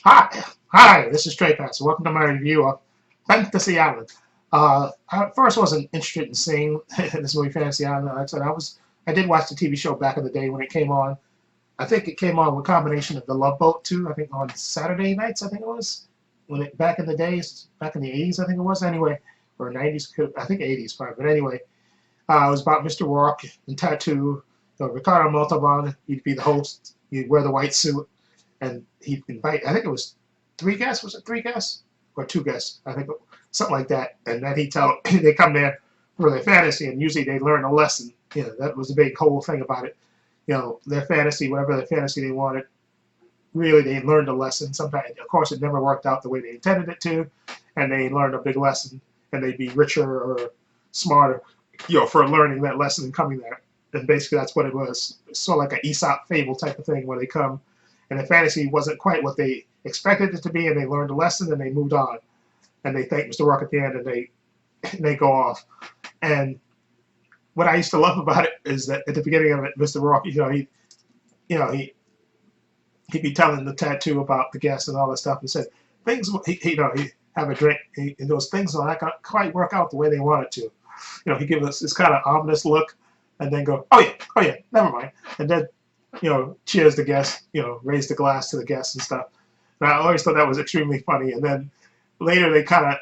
Hi, this is Trey Pass. Welcome to my review of Fantasy Island. I at first wasn't interested in seeing this movie, Fantasy Island. Like I said, I did watch the TV show back in the day when it came on. I think it came on with a combination of The Love Boat too. I think on Saturday nights. I think it was when it back in the days, back in the '80s. I think it was anyway, or '90s. I think '80s probably. But anyway, it was about Mr. Rourke and Tattoo. Ricardo Montalban. He'd be the host. He'd wear the white suit and he'd invite. I think it was three guests. Was it three guests or two guests? I think something like that. And then he tell they come there for their fantasy, and usually they learn a lesson. That was the big whole thing about it. Their fantasy, whatever their fantasy they wanted, really they learned a lesson. Sometimes, of course, it never worked out the way they intended it to, and they learned a big lesson, and they'd be richer or smarter, for learning that lesson and coming there. And basically, that's what it was. It's sort of like an Aesop fable type of thing, where they come, and the fantasy wasn't quite what they expected it to be, and they learned a lesson and they moved on, and they thank Mr. Rourke at the end, and they go off. And what I used to love about it is that at the beginning of it, Mr. Rourke, you know, he he'd be telling the tattoo about the guests and all that stuff, and said things. He have a drink, and those things are not gonna quite work out the way they want it to. He give us this kind of ominous look, and then go, oh yeah, never mind, and then cheers the guests, raise the glass to the guests and stuff. And I always thought that was extremely funny. And then later they kind of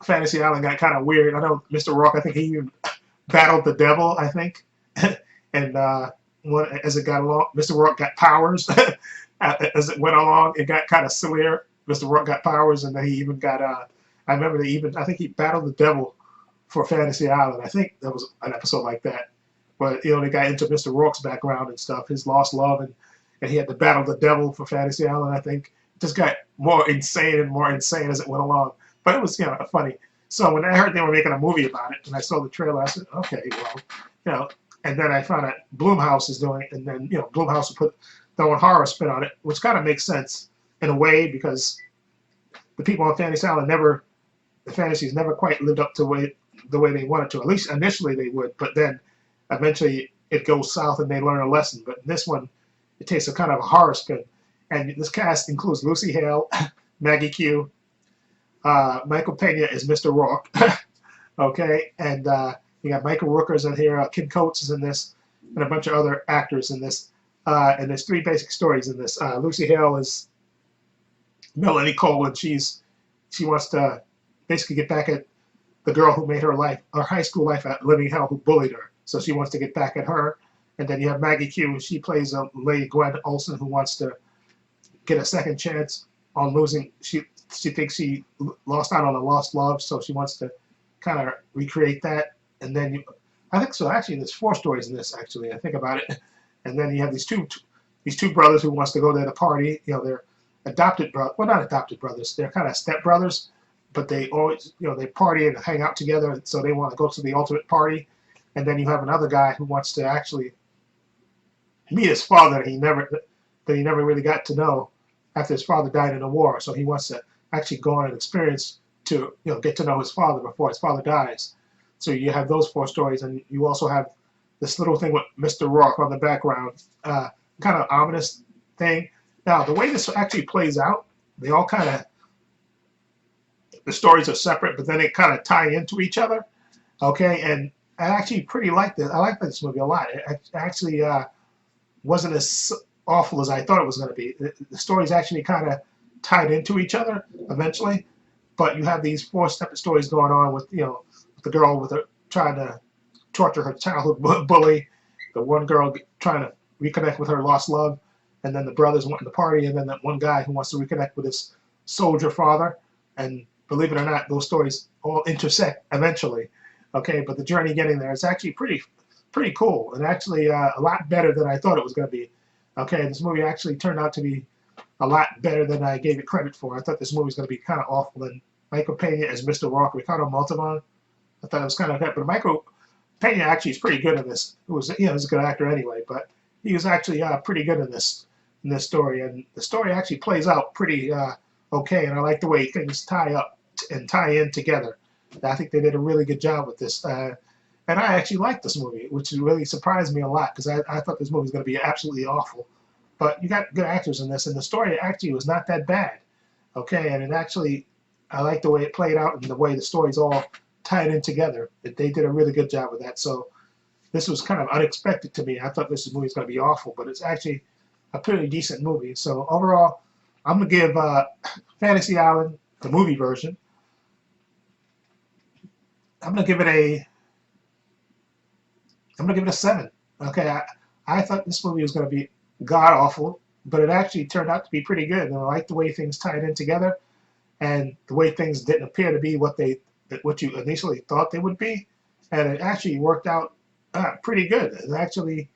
Fantasy Island got kind of weird. I know Mr. Rourke, I think he even battled the devil, I think, and as it got along, Mr. Rourke got powers. As it went along, it got kind of sillier. Mr. Rourke got powers, and then he even got. I remember I think he battled the devil for Fantasy Island. I think that was an episode like that. But they got into Mr. Rourke's background and stuff, his lost love, and he had to battle the devil for Fantasy Island. I think it just got more insane and more insane as it went along. But it was funny. So when I heard they were making a movie about it, and I saw the trailer, I said, okay, well, you know. And then I found out Blumhouse is doing it, and then Blumhouse will put their own horror spin on it, which kind of makes sense in a way because the people on Fantasy Island the fantasies never quite lived up to the way they wanted to. At least initially they would, but then eventually it goes south and they learn a lesson. But in this one, it takes a kind of a horror spin. And this cast includes Lucy Hale, Maggie Q, Michael Pena is Mr. Rourke, okay, and you got Michael Rooker's in here, Kim Coates is in this, and a bunch of other actors in this. And there's three basic stories in this. Lucy Hale is Melanie Cole, and she wants to basically get back at the girl who made her high school life a living hell, who bullied her. So she wants to get back at her. And then you have Maggie Q. She plays Lady Gwen Olsen, who wants to get a second chance on losing. She thinks she lost out on a lost love, so she wants to kind of recreate that. And then I think so. Actually, there's four stories in this. Actually, I think about it. And then you have these two brothers who wants to go to the party. They're adopted brothers. Well, not adopted brothers. They're kind of step brothers, but they always they party and hang out together. So they want to go to the ultimate party. And then you have another guy who wants to actually meet his father that he never really got to know after his father died in the war. So he wants to actually go on an experience to get to know his father before his father dies. So you have those four stories, and you also have this little thing with Mr. Rourke on the background, kind of ominous thing. Now the way this actually plays out, they all kind of the stories are separate, but then they kind of tie into each other. Okay, and I actually pretty like this. I like this movie a lot. It actually wasn't as awful as I thought it was going to be. The stories actually kind of tied into each other eventually, but you have these four separate stories going on with the girl trying to torture her childhood bully, the one girl trying to reconnect with her lost love, and then the brothers wanting to party, and then that one guy who wants to reconnect with his soldier father. And believe it or not, those stories all intersect eventually. Okay, but the journey getting there is actually pretty cool, and actually a lot better than I thought it was going to be. Okay, this movie actually turned out to be a lot better than I gave it credit for. I thought this movie was going to be kind of awful, and Michael Pena as Mr. Rourke, Ricardo Montalban, I thought it was kind of that, but Michael Pena actually is pretty good in this. It was he's a good actor anyway, but he was actually pretty good in this story, and the story actually plays out pretty okay, and I like the way things tie up and tie in together. I think they did a really good job with this. And I actually liked this movie, which really surprised me a lot because I thought this movie was going to be absolutely awful. But you got good actors in this, and the story actually was not that bad. Okay, and it actually, I like the way it played out and the way the stories all tied in together. That they did a really good job with that. So this was kind of unexpected to me. I thought this movie was going to be awful, but it's actually a pretty decent movie. So overall, I'm gonna give Fantasy Island, the movie version, I'm gonna give it a I'm gonna give it a 7. Okay, I thought this movie was gonna be god awful, but it actually turned out to be pretty good. And I like the way things tied in together, and the way things didn't appear to be what you initially thought they would be, and it actually worked out pretty good. It actually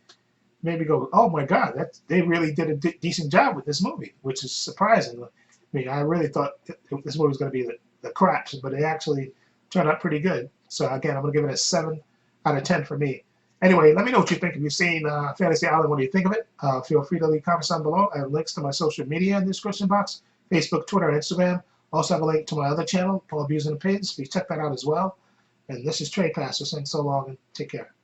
made me go, "Oh my God, they really did a decent job with this movie," which is surprising. I mean, I really thought this movie was going to be the craps, but it actually turned out pretty good. So again, I'm going to give it a 7 out of 10 for me. Anyway, let me know what you think. If you've seen Fantasy Island, what do you think of it? Feel free to leave comments down below. I have links to my social media in the description box: Facebook, Twitter, and Instagram. Also have a link to my other channel, Paul Views and Opinions. Please check that out as well. And this is Trey Pastor saying so long and take care.